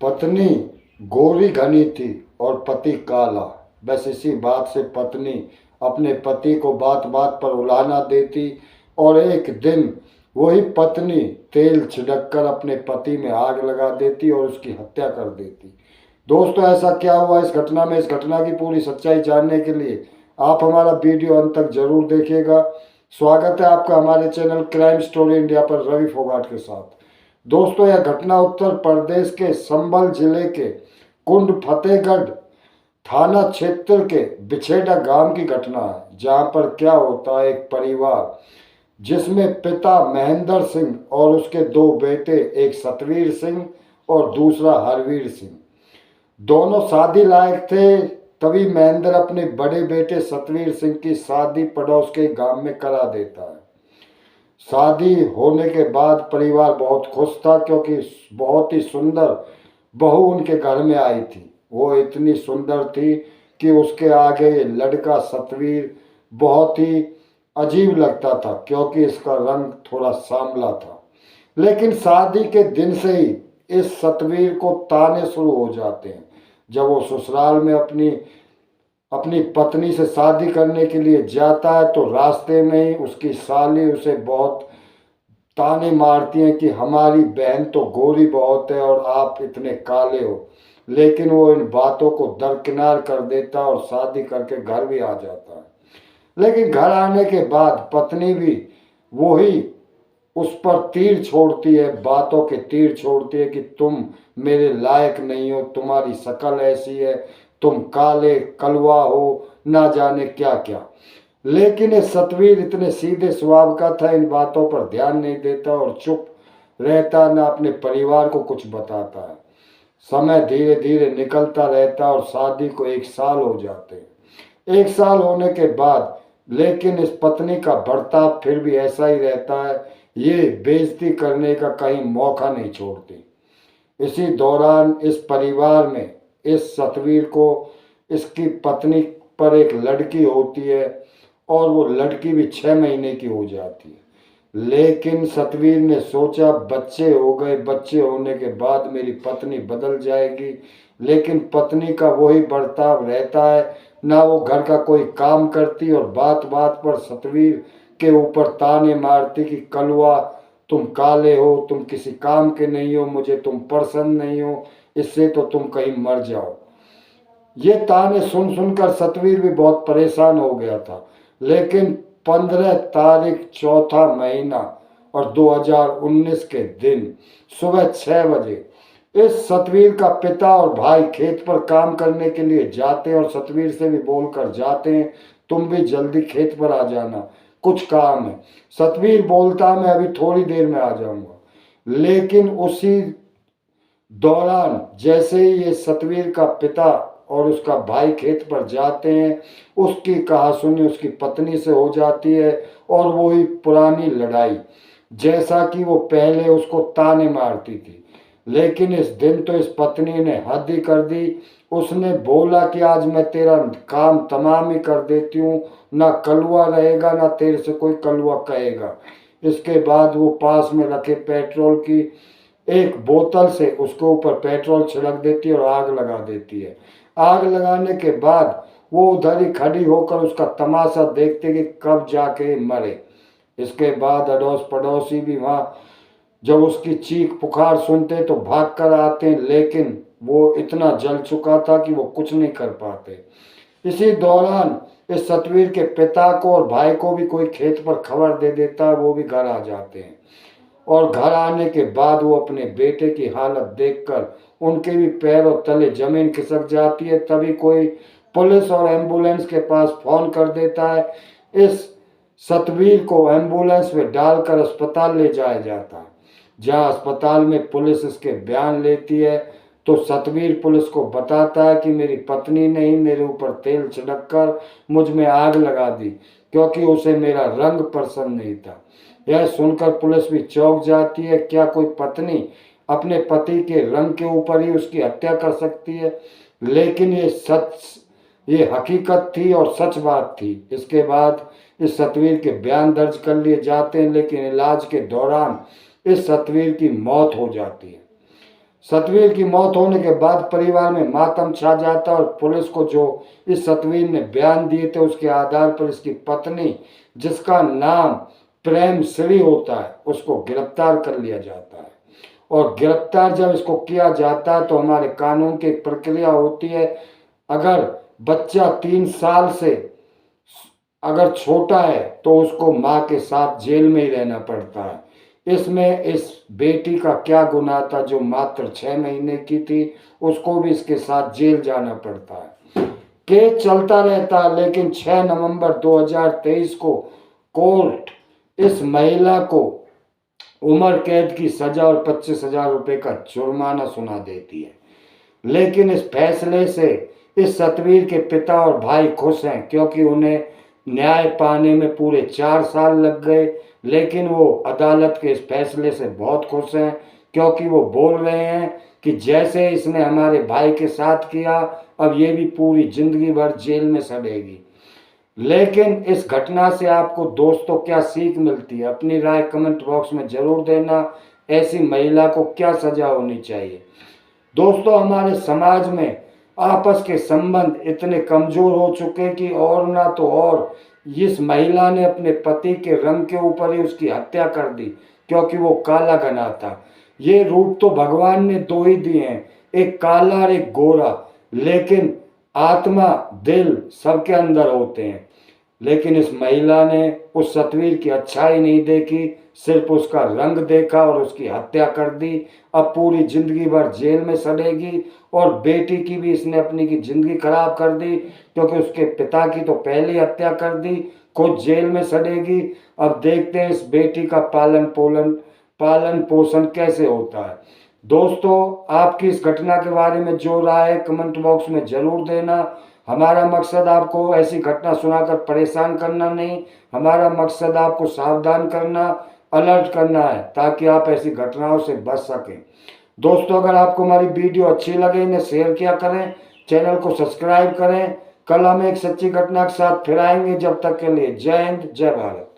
पत्नी गोरी घनी थी और पति काला। बस इसी बात से पत्नी अपने पति को बात बात पर उलाहना देती और एक दिन वही पत्नी तेल छिड़क कर अपने पति में आग लगा देती और उसकी हत्या कर देती। दोस्तों, ऐसा क्या हुआ इस घटना में? इस घटना की पूरी सच्चाई जानने के लिए आप हमारा वीडियो अंत तक जरूर देखिएगा। स्वागत है आपका हमारे चैनल क्राइम स्टोरी इंडिया पर रवि फोगाट के साथ। दोस्तों, यह घटना उत्तर प्रदेश के संभल जिले के कुंड फतेहगढ़ थाना क्षेत्र के बिछेड़ा गांव की घटना है, जहां पर क्या होता है, एक परिवार जिसमें पिता महेंद्र सिंह और उसके दो बेटे, एक सतवीर सिंह और दूसरा हरवीर सिंह, दोनों शादी लायक थे। तभी महेंद्र अपने बड़े बेटे सतवीर सिंह की शादी पड़ोस के गांव में करा देता है। शादी होने के बाद परिवार बहुत खुश था, क्योंकि बहुत ही सुंदर बहू उनके घर में आई थी। वो इतनी सुंदर थी कि उसके आगे लड़का सतवीर बहुत ही अजीब लगता था, क्योंकि इसका रंग थोड़ा सांवला था। लेकिन शादी के दिन से ही इस सतवीर को ताने शुरू हो जाते हैं। जब वो ससुराल में अपनी अपनी पत्नी से शादी करने के लिए जाता है तो रास्ते में ही उसकी साली उसे बहुत ताने मारती हैं कि हमारी बहन तो गोरी बहुत है और आप इतने काले हो। लेकिन वो इन बातों को दरकिनार कर देता और शादी करके घर भी आ जाता है। लेकिन घर आने के बाद पत्नी भी वही उस पर तीर छोड़ती है, बातों के तीर छोड़ती है कि तुम मेरे लायक नहीं हो, तुम्हारी शक्ल ऐसी है, तुम काले कलवा हो, ना जाने क्या क्या। लेकिन ये सतवीर इतने सीधे स्वभाव का था, इन बातों पर ध्यान नहीं देता और चुप रहता, ना अपने परिवार को कुछ बताता है। समय धीरे धीरे निकलता रहता और शादी को 1 साल हो जाते हैं। 1 साल होने के बाद लेकिन इस पत्नी का बर्ताव फिर भी ऐसा ही रहता है, ये बेइज्जती करने का कहीं मौका नहीं छोड़ती। इसी दौरान इस परिवार में इस सतवीर को इसकी पत्नी पर एक लड़की होती है और वो लड़की भी 6 महीने की हो जाती है। लेकिन सतवीर ने सोचा बच्चे हो गए, बच्चे होने के बाद मेरी पत्नी बदल जाएगी। लेकिन पत्नी का वही बर्ताव रहता है, ना वो घर का कोई काम करती और बात बात पर सतवीर के ऊपर ताने मारती कि कलवा, तुम काले हो, तुम किसी काम के नहीं हो, मुझे तुम पसंद नहीं हो, इससे तो तुम कहीं मर जाओ। ये ताने सुन सुनकर सतवीर भी बहुत परेशान हो गया था। लेकिन 15 तारीख चौथा महीना और 2019 के दिन सुबह 6 बजे इस सतवीर का पिता और भाई खेत पर काम करने के लिए जाते हैं और सतवीर से भी बोलकर जाते हैं, तुम भी जल्दी खेत पर आ जाना, कुछ काम है। सतवीर बोलता मैं अभी थोड़ी देर में आ जाऊंगा। लेकिन उसी दौरान जैसे ही ये सतवीर का पिता और उसका भाई खेत पर जाते हैं, उसकी कहासुनी उसकी पत्नी से हो जाती है और वही पुरानी लड़ाई, जैसा कि वो पहले उसको ताने मारती थी। लेकिन इस दिन तो इस पत्नी ने हद ही कर दी। उसने बोला कि आज मैं तेरा काम तमाम ही कर देती हूँ, ना कलुआ रहेगा, ना तेरे से कोई कलुआ कहेगा। इसके बाद वो पास में रखे पेट्रोल की एक बोतल से उसके ऊपर पेट्रोल छिड़क देती है और आग लगा देती है। आग लगाने के बाद वो उधर ही खड़ी होकर उसका तमाशा देखते कि कब जाके मरे। इसके बाद अड़ोस पड़ोसी भी वहाँ जब उसकी चीख पुकार सुनते तो भाग कर आते हैं, लेकिन वो इतना जल चुका था कि वो कुछ नहीं कर पाते। इसी दौरान इस सतवीर के पिता को और भाई को भी कोई खेत पर खबर दे देता है, वो भी घर आ जाते हैं। और घर आने के बाद वो अपने बेटे की हालत देखकर उनके भी पैरों तले जमीन खिसक जाती है। तभी कोई पुलिस और एम्बुलेंस के पास फोन कर देता है। इस सतवीर को एम्बुलेंस में डालकर अस्पताल ले जाया जाता है, जहां अस्पताल में पुलिस इसके बयान लेती है। तो सतवीर पुलिस को बताता है कि मेरी पत्नी ने ही मेरे ऊपर तेल छिड़क कर मुझ में आग लगा दी, क्योंकि उसे मेरा रंग पसंद नहीं था। यह सुनकर पुलिस भी चौंक जाती है। क्या कोई पत्नी अपने पति के रंग के ऊपर ही उसकी हत्या कर सकती है? लेकिन ये हकीकत थी और सच बात थी। इसके बाद इस सतवीर के बयान दर्ज कर लिए जाते हैं, लेकिन इलाज के दौरान इस सतवीर की मौत हो जाती है। सतवीर की मौत होने के बाद परिवार में मातम छा जाता और पुलिस को जो इस सतवीर ने बयान दिए थे उसके आधार पर इसकी पत्नी, जिसका नाम प्रेम श्री होता है, उसको गिरफ्तार कर लिया जाता है। और गिरफ्तार जब इसको किया जाता है तो हमारे कानून की एक प्रक्रिया होती है। अगर बच्चा 3 साल से अगर छोटा है तो उसको माँ के साथ जेल में ही रहना पड़ता है। इसमें इस बेटी का क्या गुनाह था जो मात्र 6 महीने की थी, उसको भी इसके साथ जेल जाना पड़ता है। केस चलता रहता है, लेकिन 6 नवंबर 2023 को कोर्ट इस महिला को उम्र कैद की सजा और 25,000 रुपये का जुर्माना सुना देती है। लेकिन इस फैसले से इस सतवीर के पिता और भाई खुश हैं, क्योंकि उन्हें न्याय पाने में पूरे 4 साल लग गए। लेकिन वो अदालत के इस फैसले से बहुत खुश हैं, क्योंकि वो बोल रहे हैं कि जैसे इसने हमारे भाई के साथ किया, अब ये भी पूरी जिंदगी भर जेल में सड़ेगी। लेकिन इस घटना से आपको दोस्तों क्या सीख मिलती है, अपनी राय कमेंट बॉक्स में जरूर देना। ऐसी महिला को क्या सजा होनी चाहिए। दोस्तों, हमारे समाज में आपस के संबंध इतने कमजोर हो चुके कि और ना तो और इस महिला ने अपने पति के रंग के ऊपर ही उसकी हत्या कर दी, क्योंकि वो काला घना था। ये रूप तो भगवान ने 2 ही दिए हैं, एक काला और एक गोरा, लेकिन आत्मा दिल सबके अंदर होते हैं। लेकिन इस महिला ने उस सतवीर की अच्छाई नहीं देखी, सिर्फ उसका रंग देखा और उसकी हत्या कर दी। अब पूरी जिंदगी भर जेल में सड़ेगी। और बेटी की भी इसने अपनी की जिंदगी खराब कर दी, क्योंकि उसके पिता की तो पहले हत्या कर दी, खुद जेल में सड़ेगी। अब देखते हैं इस बेटी का पालन पोषण कैसे होता है। दोस्तों, आपकी इस घटना के बारे में जो राय है कमेंट बॉक्स में जरूर देना। हमारा मकसद आपको ऐसी घटना सुनाकर परेशान करना नहीं, हमारा मकसद आपको सावधान करना, अलर्ट करना है, ताकि आप ऐसी घटनाओं से बच सकें। दोस्तों, अगर आपको हमारी वीडियो अच्छी लगे इन्हें शेयर किया करें, चैनल को सब्सक्राइब करें। कल हम एक सच्ची घटना के साथ फिर आएंगे। जब तक के लिए जय हिंद, जय भारत।